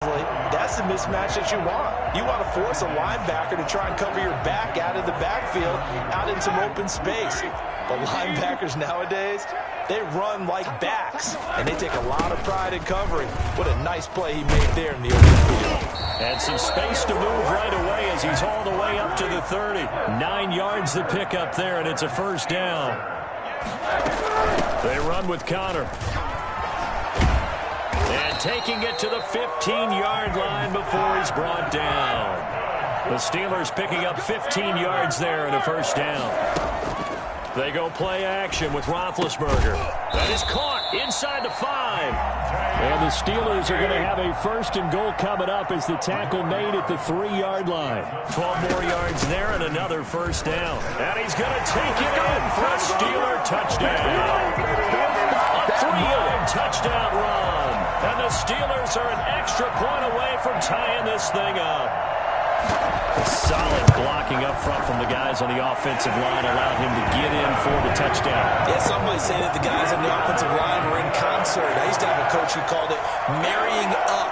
That's the mismatch that you want. You want to force a linebacker to try and cover your back out of the backfield, out in some open space. But linebackers nowadays, they run like backs, and they take a lot of pride in covering. What a nice play he made there in the open field. And some space to move right away as he's all the way up to the 30. 9 yards to pick up there, and it's a first down. They run with Connor. And taking it to the 15-yard line before he's brought down. The Steelers picking up 15 yards there and a first down. They go play action with Roethlisberger. That is caught inside the 5. And the Steelers are going to have a first and goal coming up as the tackle made at the 3-yard line. 12 more yards there and another first down. And he's going to take it in for a Steeler touchdown. A 3-yard touchdown run. And the Steelers are an extra point away from tying this thing up. A solid blocking up front from the guys on the offensive line allowed him to get in for the touchdown. Yeah, somebody say that the guys on the offensive line were in concert. I used to have a coach who called it marrying up,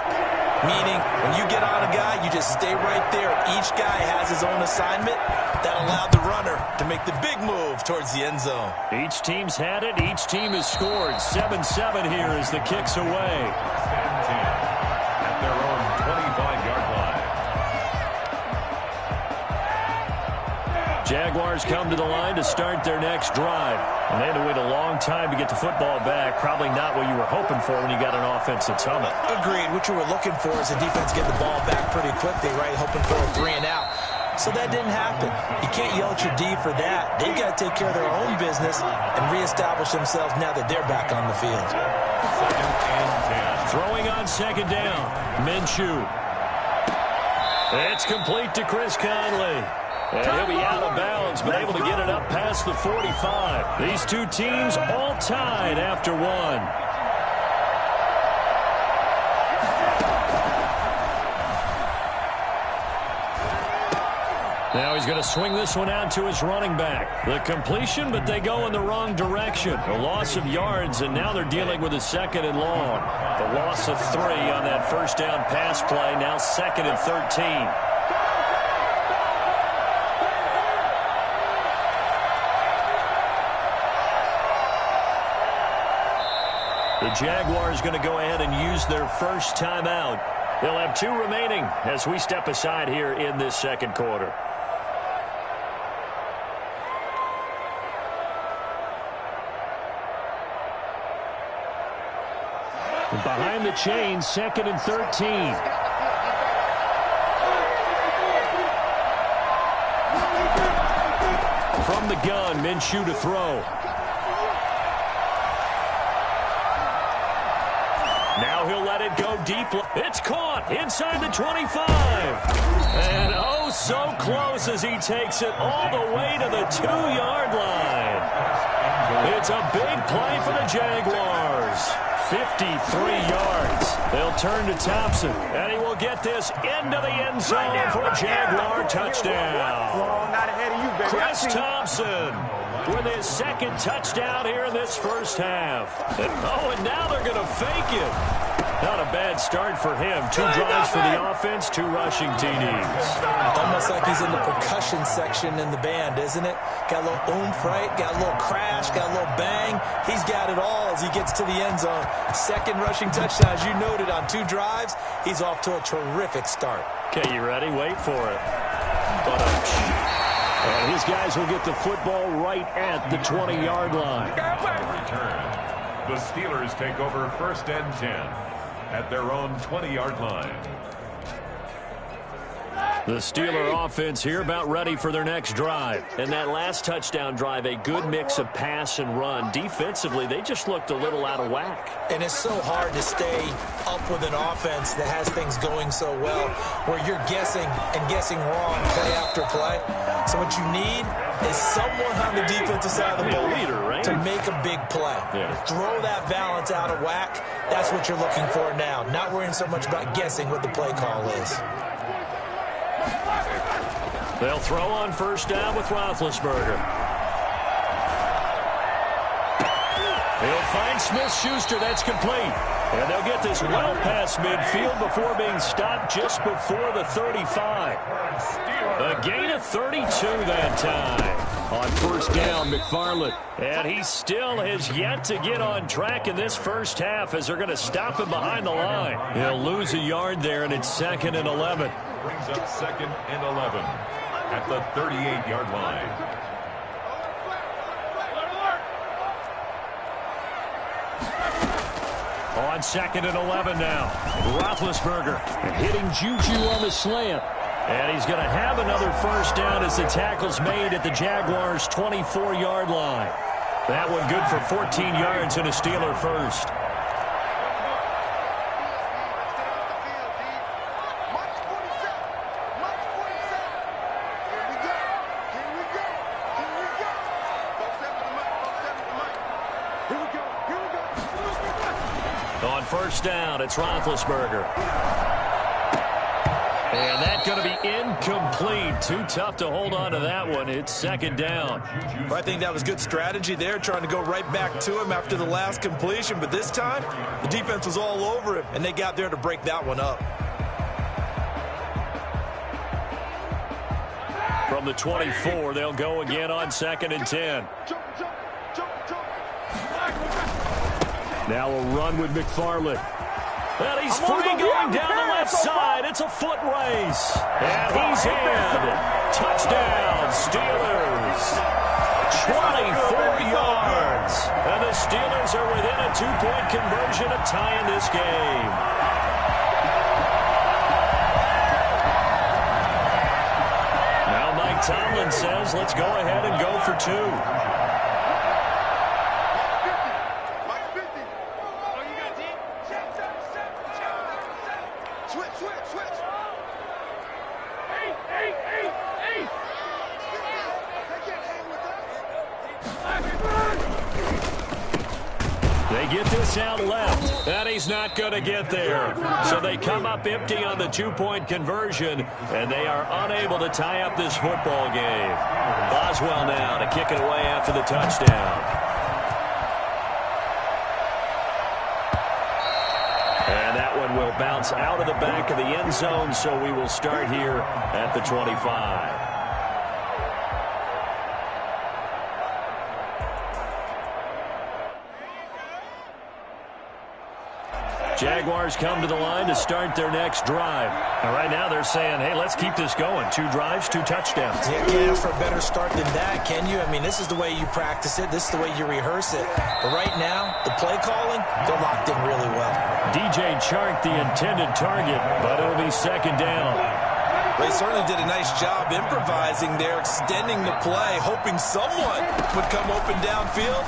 meaning when you get on a guy, you just stay right there. Each guy has his own assignment. That allowed the runner to make the big move towards the end zone. Each team's had it. Each team has scored. 7-7 here as the kick's away. At their own 25-yard line. Jaguars come to the line to start their next drive. And they had to wait a long time to get the football back. Probably not what you were hoping for when you got an offense that's humming. Agreed. What you were looking for is the defense getting the ball back pretty quickly, right? Hoping for a 3 and out. So that didn't happen. You can't yell at your D for that. They've got to take care of their own business and reestablish themselves now that they're back on the field. Throwing on second down. Minshew. It's complete to Chris Conley. And he'll be out of bounds, but able to get it up past the 45. These two teams all tied after one. Now he's going to swing this one out to his running back. The completion, but they go in the wrong direction. A loss of yards, and now they're dealing with a 2nd and long. The loss of 3 on that first down pass play, now 2nd and 13. The Jaguars going to go ahead and use their first timeout. They'll have 2 remaining as we step aside here in this second quarter. Behind the chain, 2nd and 13. From the gun, Minshew to throw. Now he'll let it go deep. It's caught inside the 25. And oh, so close as he takes it all the way to the 2-yard line. It's a big play for the Jaguars. 53 yards. They'll turn to Thompson, and he will get this into the end zone for a Jaguar touchdown. Chris Thompson with his 2nd touchdown here in this first half. And now they're going to fake it. Not a bad start for him. 2 drives for the offense, 2 rushing TDs. Almost like he's in the percussion section in the band, isn't it? Got a little oomph, right? Got a little crash, got a little bang. He's got it all as he gets to the end zone. 2nd rushing touchdown, as you noted, on 2 drives. He's off to a terrific start. Okay, you ready? Wait for it. And his guys will get the football right at the 20-yard line. Return. The Steelers take over 1st and 10 at their own 20-yard line. The Steeler offense here about ready for their next drive. And that last touchdown drive, a good mix of pass and run. Defensively, they just looked a little out of whack. And it's so hard to stay up with an offense that has things going so well, where you're guessing and guessing wrong play after play. So what you need is someone on the defensive side of the ball to make a big play. Yeah. Throw that balance out of whack. That's what you're looking for now. Not worrying so much about guessing what the play call is. They'll throw on first down with Roethlisberger. He'll find Smith-Schuster. That's complete. And they'll get this well past midfield before being stopped just before the 35. A gain of 32 that time. On first down, McFarland. And he still has yet to get on track in this first half as they're going to stop him behind the line. He'll lose a yard there, and it's 2nd and 11. Brings up 2nd and 11 at the 38-yard line. On 2nd and 11 now. Roethlisberger hitting Juju on the slant. And he's going to have another first down as the tackle's made at the Jaguars' 24-yard line. That one good for 14 yards and a Steeler first. On first down, it's Roethlisberger. And that's going to be incomplete. Too tough to hold on to that one. It's 2nd down. Well, I think that was good strategy there, trying to go right back to him after the last completion. But this time, the defense was all over him, and they got there to break that one up. From the 24, they'll go again on 2nd and 10. Now a run with McFarland. And he's free going down the left side. It's a foot race. And he's in. Touchdown, Steelers. 24 yards. And the Steelers are within a 2-point conversion of tying this game. Now Mike Tomlin says, let's go ahead and go for 2. They get this out left, and he's not going to get there. So they come up empty on the 2-point conversion, and they are unable to tie up this football game. Boswell now to kick it away after the touchdown. And that one will bounce out of the back of the end zone, so we will start here at the 25. Jaguars come to the line to start their next drive. And right now they're saying, hey, let's keep this going. 2 drives, 2 touchdowns. Yeah, can't ask for a better start than that, can you? I mean, this is the way you practice it. This is the way you rehearse it. But right now, the play calling, they're locked in really well. DJ Chark, the intended target, but it'll be 2nd down. They certainly did a nice job improvising there, extending the play, hoping someone would come open downfield,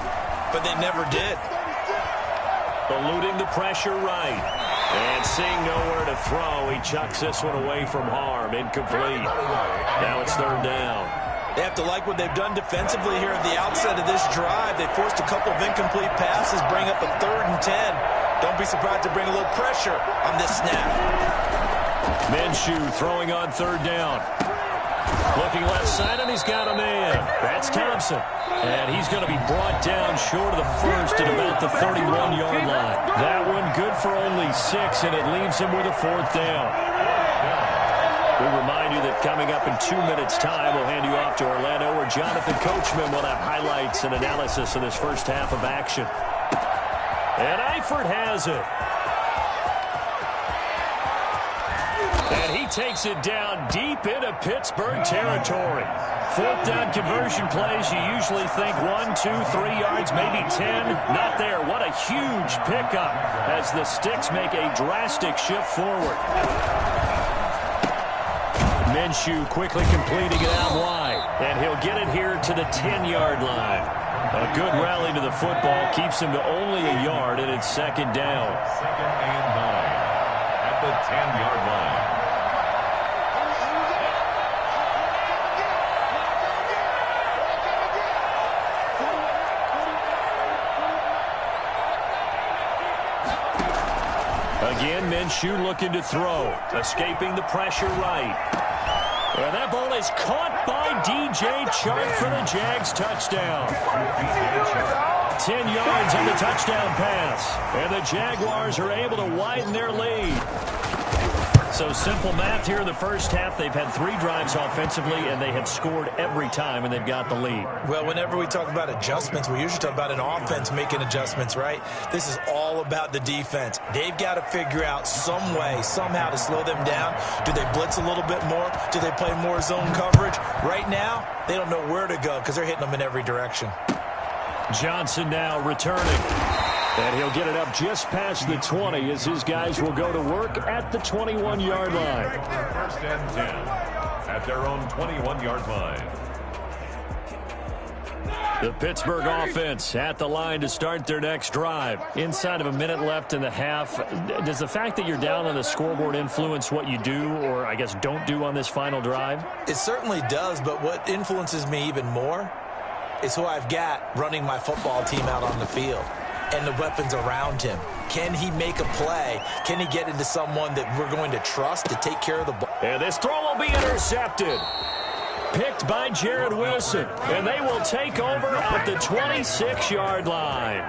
but they never did. Eluding the pressure right. And seeing nowhere to throw, he chucks this one away from harm. Incomplete. Now it's 3rd down. They have to like what they've done defensively here at the outset of this drive. They forced a couple of incomplete passes, bring up a 3rd and 10. Don't be surprised to bring a little pressure on this snap. Minshew throwing on 3rd down. Looking left side, and he's got a man. That's Thompson. And he's going to be brought down short of the first at about the 31-yard line. That one good for only 6, and it leaves him with a 4th down. We remind you that coming up in 2 minutes' time, we'll hand you off to Orlando, where Jonathan Coachman will have highlights and analysis of this first half of action. And Eifert has it. And he takes it down deep into Pittsburgh territory. 4th down conversion plays, you usually think 1, 2, 3 yards, maybe 10. Not there. What a huge pickup as the Sticks make a drastic shift forward. Minshew quickly completing it out wide. And he'll get it here to the 10-yard line. A good rally to the football keeps him to only a yard, and it's 2nd down. 2nd and 9 at the 10-yard line. Again, Minshew looking to throw. Escaping the pressure right. And that ball is caught by DJ Chark for the Jags touchdown. 10 yards on the touchdown pass. And the Jaguars are able to widen their lead. So simple math here in the first half. They've had 3 drives offensively, and they have scored every time, and they've got the lead. Well, whenever we talk about adjustments, we usually talk about an offense making adjustments, right? This is all about the defense. They've got to figure out some way, somehow to slow them down. Do they blitz a little bit more? Do they play more zone coverage? Right now, they don't know where to go because they're hitting them in every direction. Johnson now returning. And he'll get it up just past the 20 as his guys will go to work at the 21-yard line. First and 10 at their own 21-yard line. The Pittsburgh offense at the line to start their next drive. Inside of a minute left in the half, does the fact that you're down on the scoreboard influence what you do or, I guess, don't do on this final drive? It certainly does, but what influences me even more is who I've got running my football team out on the field and the weapons around him. Can he make a play? Can he get into someone that we're going to trust to take care of the ball? And this throw will be intercepted. Picked by Jared Wilson. And they will take over at the 26-yard line.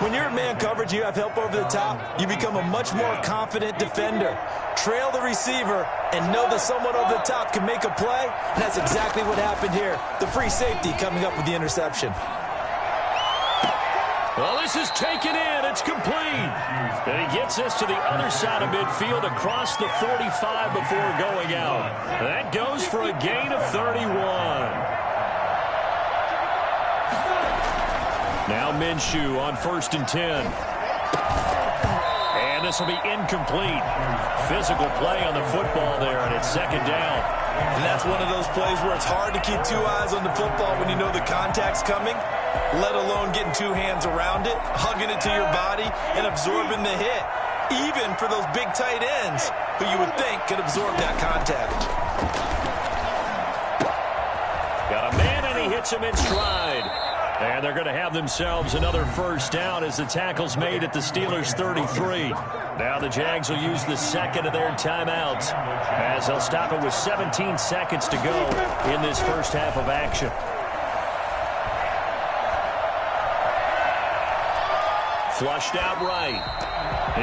When you're in man coverage, you have help over the top, you become a much more confident defender. Trail the receiver and know that someone over the top can make a play. And that's exactly what happened here. The free safety coming up with the interception. Well, this is taken in. It's complete. And he gets us to the other side of midfield across the 45 before going out. That goes for a gain of 31. Now Minshew on 1st and 10. And this will be incomplete. Physical play on the football there, and it's 2nd down. And that's one of those plays where it's hard to keep 2 eyes on the football when you know the contact's coming, let alone getting 2 hands around it, hugging it to your body, and absorbing the hit, even for those big tight ends who you would think could absorb that contact. Got a man, and he hits him in stride. And they're going to have themselves another 1st down as the tackle's made at the Steelers' 33. Now the Jags will use the 2nd of their timeouts as they'll stop it with 17 seconds to go in this first half of action. Flushed out right.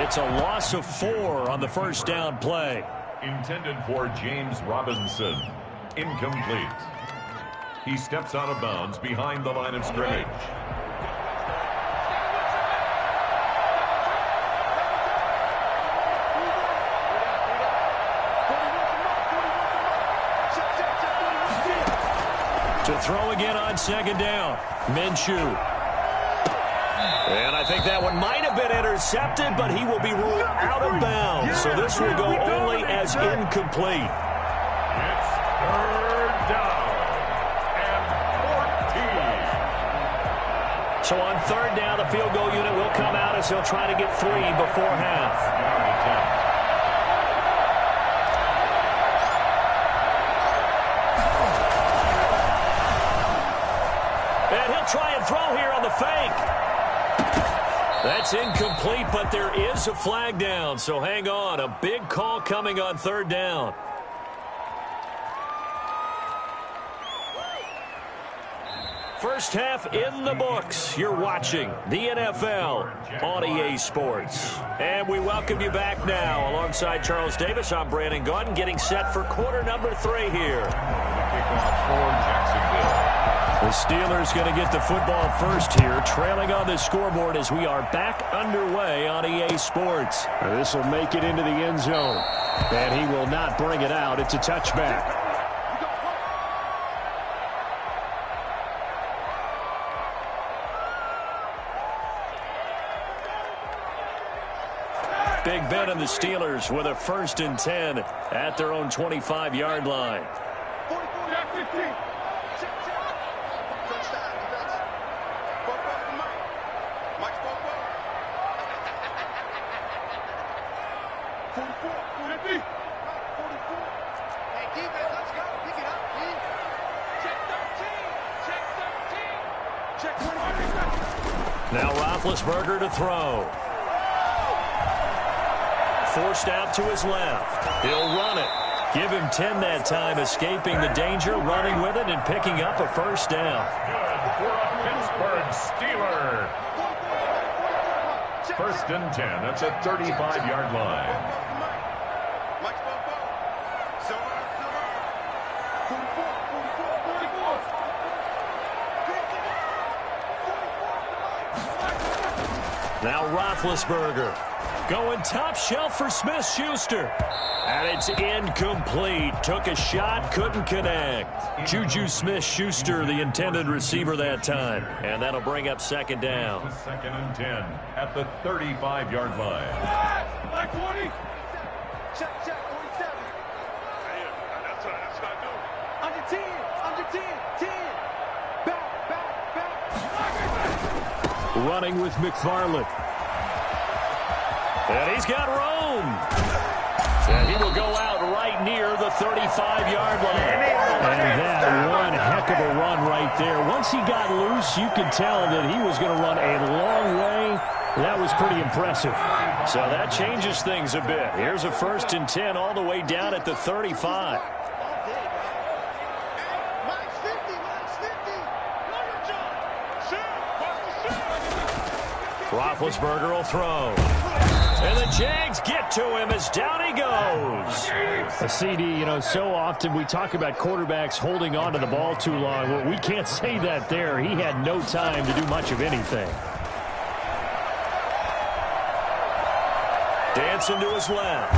It's a loss of 4 on the 1st down play. Intended for James Robinson. Incomplete. He steps out of bounds behind the line of scrimmage. To throw again on 2nd down. Minshew. And I think that one might have been intercepted, but he will be ruled out of bounds. So this will go only as incomplete. It's 3rd down. So on 3rd down, the field goal unit will come out as he'll try to get 3 before half. And he'll try and throw here on the fake. That's incomplete, but there is a flag down. So hang on, a big call coming on 3rd down. First half in the books. You're watching the NFL on EA Sports. And we welcome you back now. Alongside Charles Davis, I'm Brandon Gaudin, getting set for quarter number 3 here. The Steelers going to get the football first here, trailing on the scoreboard as we are back underway on EA Sports. This will make it into the end zone. And he will not bring it out. It's a touchback. Big Ben and the Steelers with a 1st and 10 at their own 25-yard line. Now Roethlisberger to throw. Forced out to his left. He'll run it. Give him 10 that time, escaping the danger, running with it, and picking up a first down. Good for a Pittsburgh Steeler. First and 10. That's a 35-yard line. Now Roethlisberger going top shelf for Smith-Schuster. And it's incomplete. Took a shot, couldn't connect. Juju Smith-Schuster, the intended receiver that time. And that'll bring up second down. Second and 10 at the 35-yard line. Black 20. Check, 47. That's not good. Under 10, 10. Back. Running with McFarland. And he's got room. And he will go out right near the 35-yard line. And that one heck of a run right there. Once he got loose, you could tell that he was going to run a long way. That was pretty impressive. So that changes things a bit. Here's a first and 10 all the way down at the 35. Roethlisberger will throw. And the Jags get to him as down he goes. A CD, so often we talk about quarterbacks holding on to the ball too long. Well, we can't say that there. He had no time to do much of anything. Dancing to his left.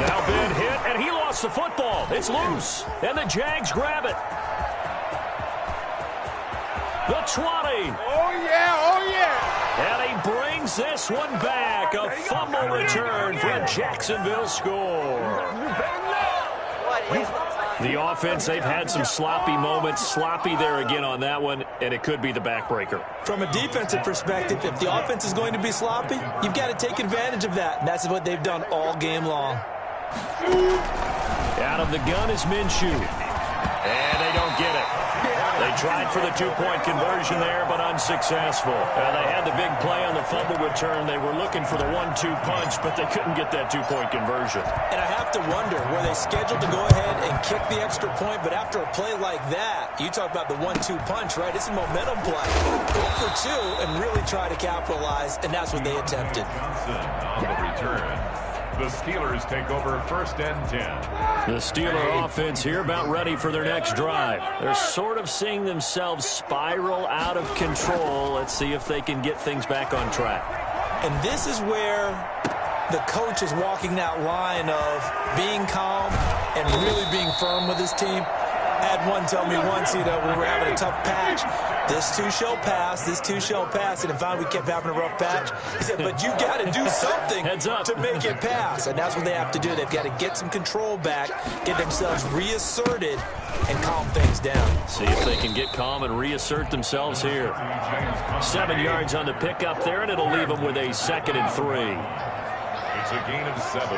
Now Ben hit, and he lost the football. It's loose, and the Jags grab it. The 20. Oh, yeah. And he brings this one back. A fumble return for a Jacksonville score. The offense, they've had some sloppy moments. Sloppy there again on that one, and it could be the backbreaker. From a defensive perspective, if the offense is going to be sloppy, you've got to take advantage of that. And that's what they've done all game long. Out of the gun is Minshew. And they don't get it. They tried for the two-point conversion there, but unsuccessful. They had the big play on the fumble return. They were looking for the 1-2 punch, but they couldn't get that two-point conversion. And I have to wonder, were they scheduled to go ahead and kick the extra point, but after a play like that, you talk about the 1-2 punch, right? It's a momentum play. Go for two and really try to capitalize, and that's what they attempted. Johnson on the return. The Steelers take over first and 10. The Steeler offense here about ready for their next drive. They're sort of seeing themselves spiral out of control. Let's see if they can get things back on track. And this is where the coach is walking that line of being calm and really being firm with his team. I had one tell me once, we were having a tough patch. This too shall pass, and finally we kept having a rough patch. He said, but you got to do something to make it pass. And that's what they have to do. They've got to get some control back, get themselves reasserted, and calm things down. See if they can get calm and reassert themselves here. 7 yards on the pickup there, and it'll leave them with a 2nd and 3. It's a gain of 7.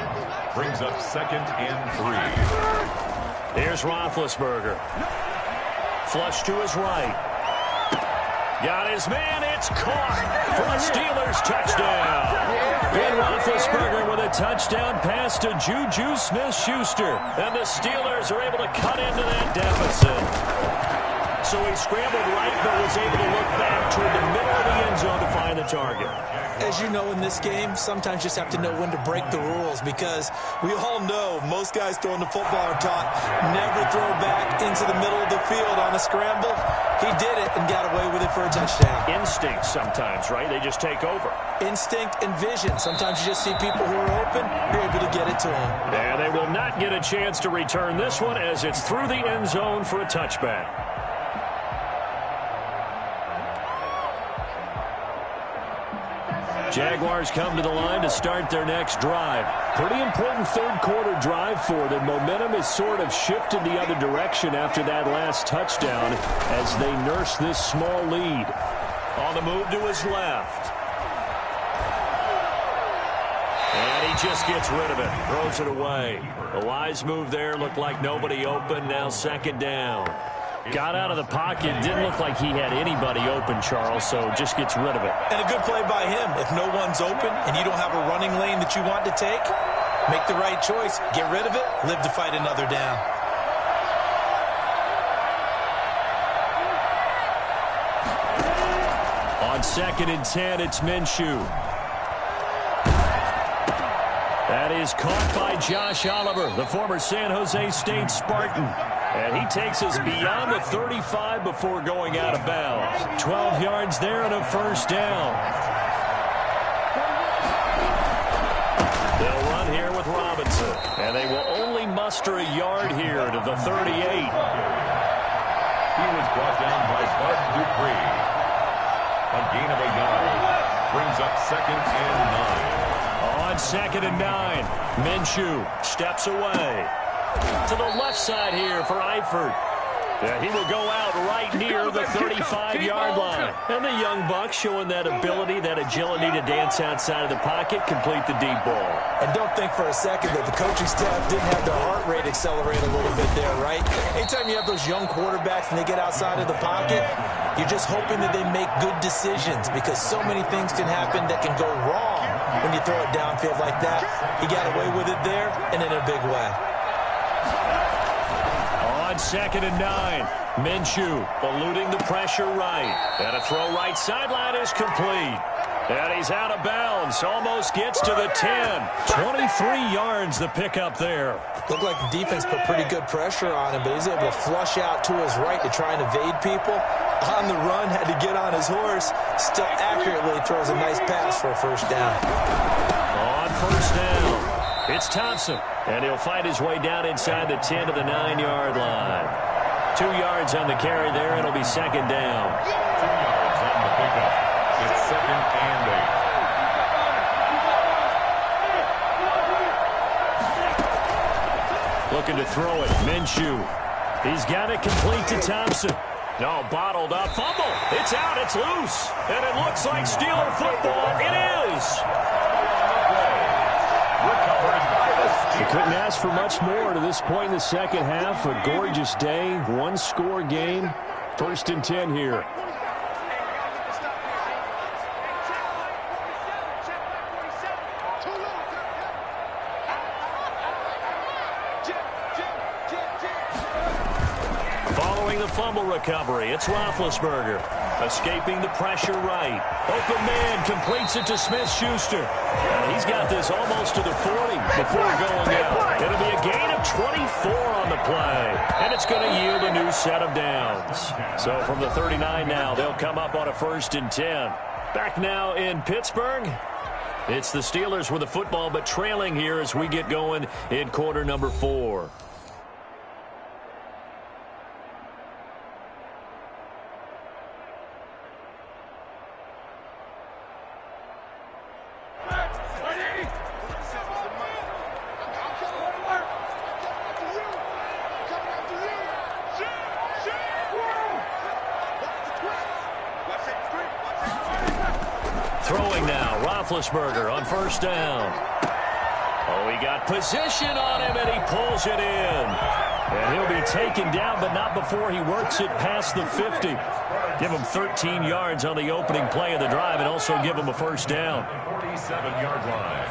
Brings up 2nd and 3. Here's Roethlisberger. Flush to his right. Got his man. It's caught for a Steelers touchdown. Ben Roethlisberger with a touchdown pass to Juju Smith-Schuster. And the Steelers are able to cut into that deficit. So he scrambled right, but was able to look back toward the middle of the end zone to find the target. As you know, in this game, sometimes you just have to know when to break the rules, because we all know most guys throwing the football are taught never throw back into the middle of the field on a scramble. He did it and got away with it for a touchdown. Instinct sometimes, right? They just take over. Instinct and vision. Sometimes you just see people who are open, you're able to get it to them. And they will not get a chance to return this one as it's through the end zone for a touchback. Jaguars come to the line to start their next drive. Pretty important third-quarter drive for them. Momentum has sort of shifted the other direction after that last touchdown as they nurse this small lead. On the move to his left. And he just gets rid of it. Throws it away. A wise move there. Looked like nobody open. Now 2nd down. Got out of the pocket. Didn't look like he had anybody open, Charles, so just gets rid of it. And a good play by him. If no one's open and you don't have a running lane that you want to take, Make the right choice. Get rid of it. Live to fight another down. On 2nd and 10, it's Minshew. That is caught by Josh Oliver, the former San Jose State Spartan. And he takes us beyond the 35 before going out of bounds. 12 yards there and a first down. They'll run here with Robinson. And they will only muster a yard here to the 38. He was brought down by Bud Dupree. A gain of a yard. Brings up 2nd and 9. On 2nd and 9, Minshew steps away. To the left side here for Eifert. Yeah, he will go out right near the 35-yard line. And the young buck showing that ability, that agility to dance outside of the pocket, complete the deep ball. And don't think for a second that the coaching staff didn't have their heart rate accelerate a little bit there, right? Anytime you have those young quarterbacks and they get outside of the pocket, you're just hoping that they make good decisions because so many things can happen that can go wrong when you throw it downfield like that. He got away with it there and in a big way. On 2nd and 9, Minshew eluding the pressure right. And a throw right sideline is complete. And he's out of bounds. Almost gets to the 10. 23 yards the pickup there. Looked like the defense put pretty good pressure on him, but he's able to flush out to his right to try and evade people. On the run, had to get on his horse. Still accurately throws a nice pass for a first down. On first down, it's Thompson. And he'll fight his way down inside the 10 to the 9-yard line. 2 yards on the carry there. It'll be 2nd down. 2 yards on the pickup. It's 2nd and 8. Looking to throw it. Minshew. He's got it complete to Thompson. No, bottled up. Fumble. It's out. It's loose. And it looks like Steeler football. It is. You couldn't ask for much more to this point in the second half. A gorgeous day. One-score game. 1st and 10 here. Following the fumble recovery, it's Roethlisberger. Escaping the pressure right. Open man completes it to Smith-Schuster. And he's got this almost to the 40 before going out. It'll be a gain of 24 on the play. And it's going to yield a new set of downs. So from the 39 now, they'll come up on a 1st and 10. Back now in Pittsburgh. It's the Steelers with the football, but trailing here as we get going in quarter number 4. Throwing now, Roethlisberger on first down. Oh, he got position on him, and he pulls it in. And he'll be taken down, but not before he works it past the 50. Give him 13 yards on the opening play of the drive, and also give him a first down. 47-yard line.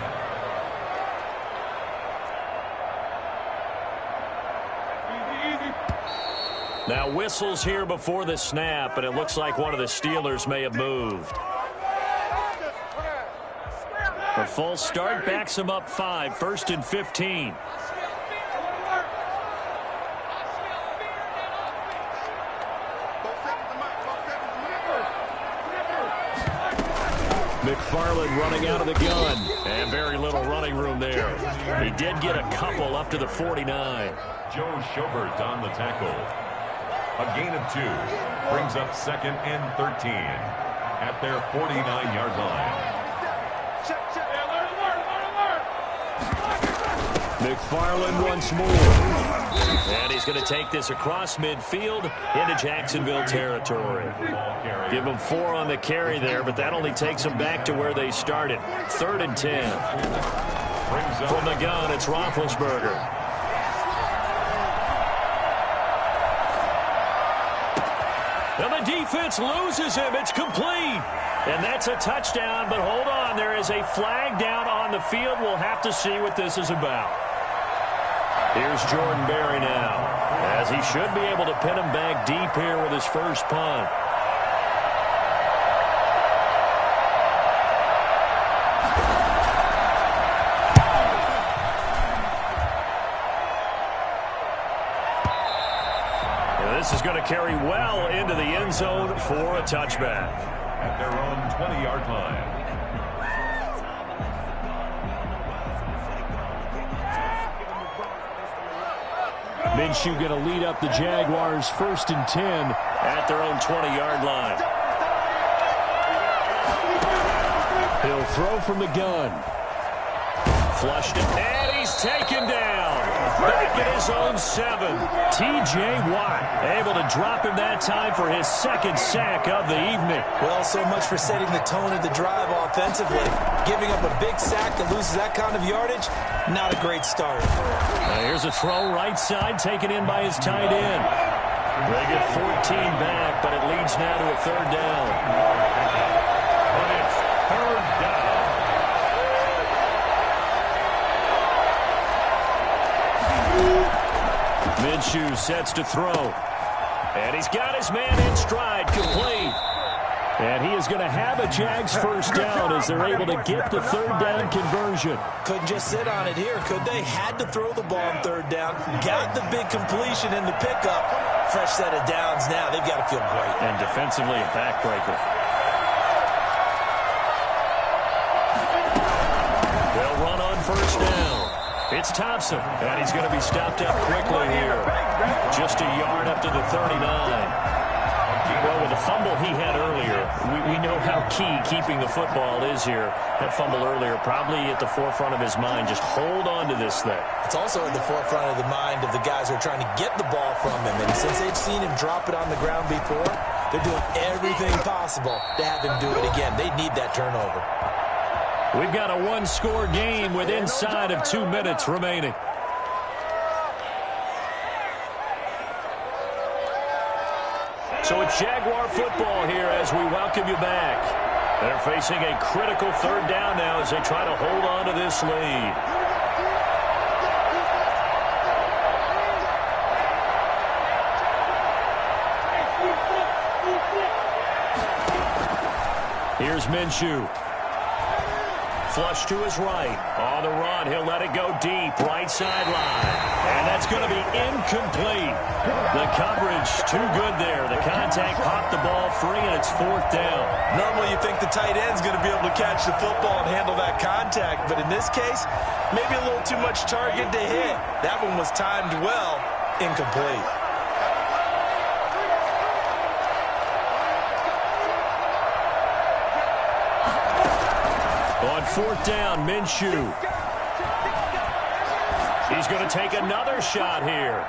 Now whistles here before the snap, and it looks like one of the Steelers may have moved. The false start backs him up 5, 1st and 15. McFarland running out of the gun, and very little running room there. He did get a couple up to the 49. Joe Schobert on the tackle. A gain of 2 brings up 2nd and 13 at their 49-yard line. McFarland once more. And he's going to take this across midfield into Jacksonville territory. Give him 4 on the carry there, but that only takes them back to where they started. 3rd and 10. From the gun, it's Roethlisberger. And the defense loses him. It's complete. And that's a touchdown, but hold on. There is a flag down on the field. We'll have to see what this is about. Here's Jordan Berry now, as he should be able to pin him back deep here with his first punt. This is going to carry well into the end zone for a touchback. At their own 20-yard line. Minshew going to lead up the Jaguars 1st and 10 at their own 20-yard line. He'll throw from the gun. Flushed it, and he's taken down. Back at his own 7. T.J. Watt able to drop him that time for his second sack of the evening. Well, so much for setting the tone of the drive offensively. Giving up a big sack that loses that kind of yardage, not a great start. Here's a throw right side taken in by his tight end. They get 14 back, but it leads now to a 3rd down. And it's 3rd down. Minshew sets to throw. And he's got his man in stride, complete. And he is going to have a Jags first down as they're able to get the 3rd down conversion. Couldn't just sit on it here, could they? Had to throw the ball on 3rd down. Got the big completion in the pickup. Fresh set of downs now. They've got to feel great. And defensively, a backbreaker. They'll run on 1st down. It's Thompson, and he's going to be stopped up quickly here. Just a yard up to the 39. Well, with the fumble he had earlier, we know how key keeping the football is here. That fumble earlier probably at the forefront of his mind. Just hold on to this thing. It's also at the forefront of the mind of the guys who are trying to get the ball from him. And since they've seen him drop it on the ground before, they're doing everything possible to have him do it again. They need that turnover. We've got a 1-score game with inside of 2 minutes remaining. So it's Jaguar football here as we welcome you back. They're facing a critical 3rd down now as they try to hold on to this lead. Here's Minshew. Flush to his right. On the run, he'll let it go deep. Right sideline. And that's going to be incomplete. The coverage too good there. The contact popped the ball free, and it's 4th down. Normally you think the tight end's going to be able to catch the football and handle that contact. But in this case, maybe a little too much target to hit. That one was timed well. Incomplete. On 4th down, Minshew. He's going to take another shot here.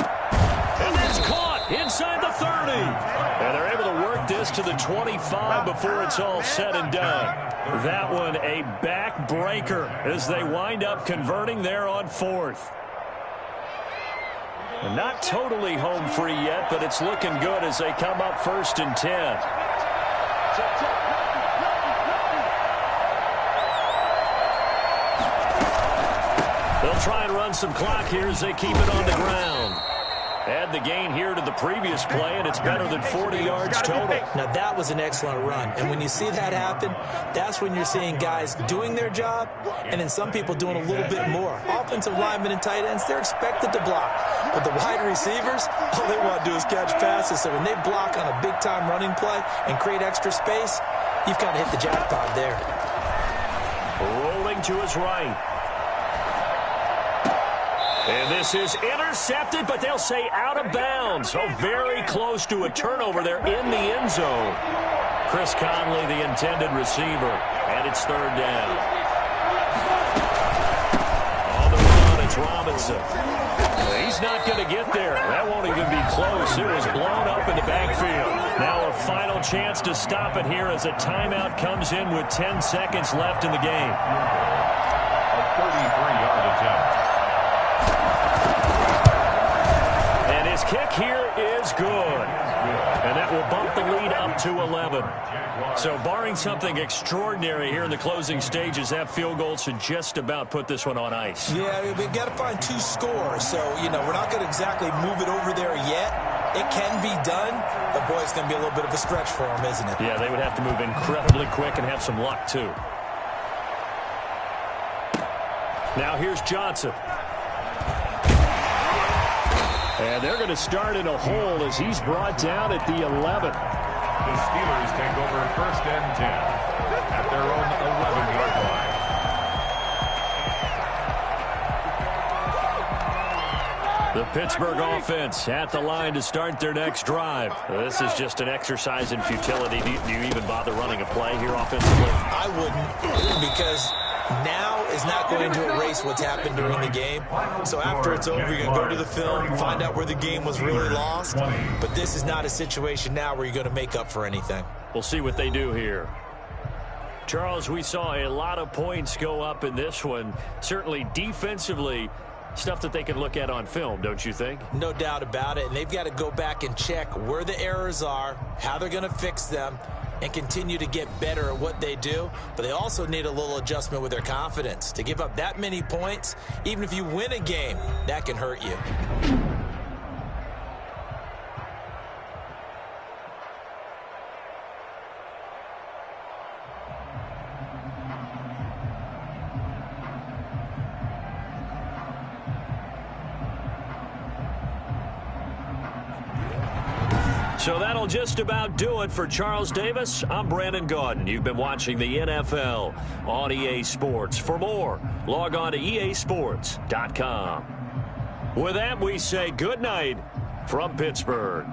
And it's caught inside the 30. And they're able to work this to the 25 before it's all said and done. That one a backbreaker as they wind up converting there on 4th. And not totally home free yet, but it's looking good as they come up 1st and 10. They'll try and run some clock here as they keep it on the ground. Add the gain here to the previous play, and it's better than 40 yards total. Now, that was an excellent run. And when you see that happen, that's when you're seeing guys doing their job and then some people doing a little bit more. Offensive linemen and tight ends, they're expected to block. But the wide receivers, all they want to do is catch passes. So when they block on a big-time running play and create extra space, you've kind of hit the jackpot there. Rolling to his right. And this is intercepted, but they'll say out of bounds. So very close to a turnover there in the end zone. Chris Conley, the intended receiver, and it's 3rd down. On the run, it's Robinson. He's not going to get there. That won't even be close. It was blown up in the backfield. Now a final chance to stop it here as a timeout comes in with 10 seconds left in the game. A 33-yard attempt. His kick here is good. And And that will bump the lead up to 11. So barring something extraordinary here in the closing stages, that field goal should just about put this one on ice. Yeah, we've got to find 2 scores. So, we're not going to exactly move it over there yet. It can be done, but, boy, it's going to be a little bit of a stretch for them, isn't it? Yeah, they would have to move incredibly quick and have some luck, too. Now here's Johnson. And they're going to start in a hole as he's brought down at the 11. The Steelers take over 1st and 10 at their own 11-yard line. The Pittsburgh offense at the line to start their next drive. This is just an exercise in futility. Do you even bother running a play here offensively? I wouldn't, because now is not going to erase what's happened during the game. So after it's over, you're going to go to the film, find out where the game was really lost. But this is not a situation now where you're going to make up for anything. We'll see what they do here. Charles, we saw a lot of points go up in this one. Certainly defensively, stuff that they can look at on film, don't you think? No doubt about it. And they've got to go back and check where the errors are, how they're going to fix them, and continue to get better at what they do. But they also need a little adjustment with their confidence. To give up that many points, even if you win a game, that can hurt you. So that'll just about do it for Charles Davis. I'm Brandon Gaudin. You've been watching the NFL on EA Sports. For more, log on to easports.com. With that, we say good night from Pittsburgh.